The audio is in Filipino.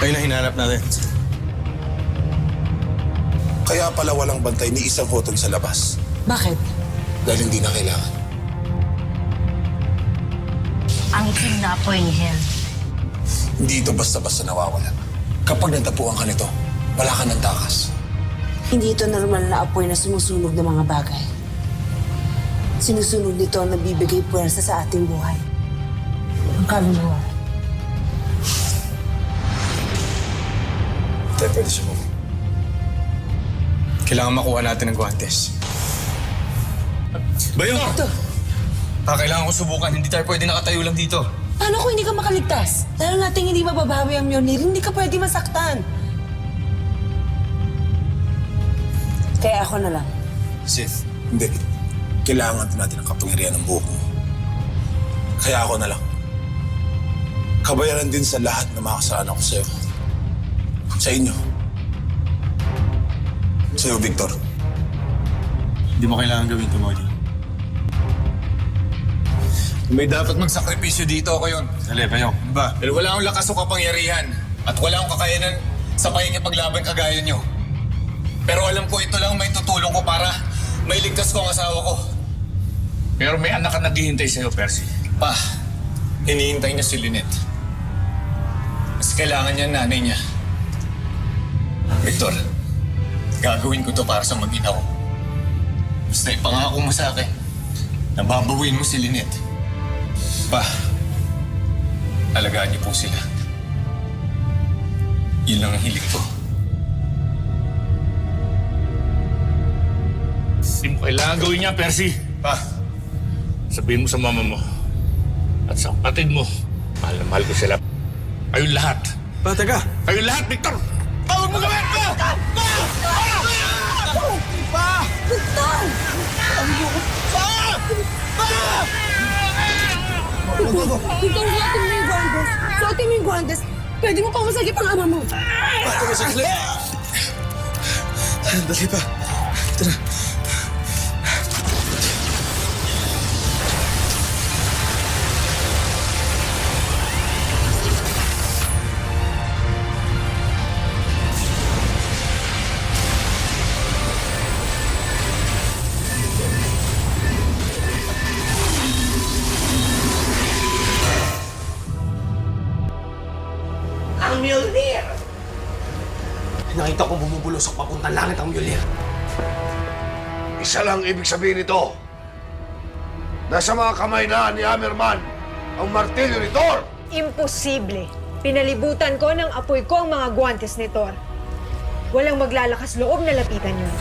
Kayo na hinanap natin. Kaya pala walang bantay ni isang hotel sa labas. Bakit? Dahil hindi na kailangan. Ang itim na apoy ni Hel. Hindi ito basta-basta nawawala. Kapag natapuan ka nito, wala ka ng takas. Hindi ito normal na apoy na sumusunog ng mga bagay. Sinusunog nito ang nabibigay puwersa sa ating buhay. Ang kaluluwa. Tayo pwede sumuko. Kailangan makuha natin ng guantes. Bayo! Ito, Kailangan ko subukan. Hindi tayo pwede nakatayo lang dito. paano kung hindi ka makaligtas? Lalo nating hindi mababawi ang Mjolnir, hindi ka pwede masaktan. Kaya ako na lang. Sith. Hindi. Kailangan natin ang kapangyarihan ng buhok mo. Kaya ako na lang. Kabayaran din sa lahat na makasalanan ko sa'yo. Sa inyo. Sa'yo, Victor. Hindi mo kailangan gawin ito, Molly. May dapat magsakripisyo dito ako yun. Dali, Bayo. Ba? Dahil wala akong lakas o kapangyarihan. At wala akong kakayanan sa pakikipaglaban kagaya nyo. Pero alam ko ito lang may tutulong ko para mailigtas ko ang asawa ko. Pero may anak ka naghihintay sa'yo, Percy. Pa, hinihintay niya si Lynette. Mas kailangan niya ang nanay niya. Victor, gagawin ko to para sa mag-ina ko. Basta ipangako mo sa akin na babawiin mo si Lynette. Pa, alagaan niyo po sila. Yun lang ang hiling ko. Hindi mo kailangan gawin niya, Percy. Pa, Sabihin mo sa mama mo at sa kapatid mo, mahal na mahal ko sila. Kayong lahat. pa, teka. Kayong lahat, Victor! Tawag mo gawin ko! Ikaw, suotin mo yung guantes. Suotin mo yung guantes. Pwede mo pa masagip ang ama mo. Pa, teka, saglit. Dali pa. Ito na. Ang Mjolnir! Nakita kong bumubulusok papuntang langit ang Mjolnir. Isa lang ibig sabihin nito. Nasa mga kamay na ni Hammerman ang martilyo ni Thor. Imposible. Pinalibutan ko ng apoy ko ang mga guwantes ni Thor. Walang maglalakas loob na lapitan yun.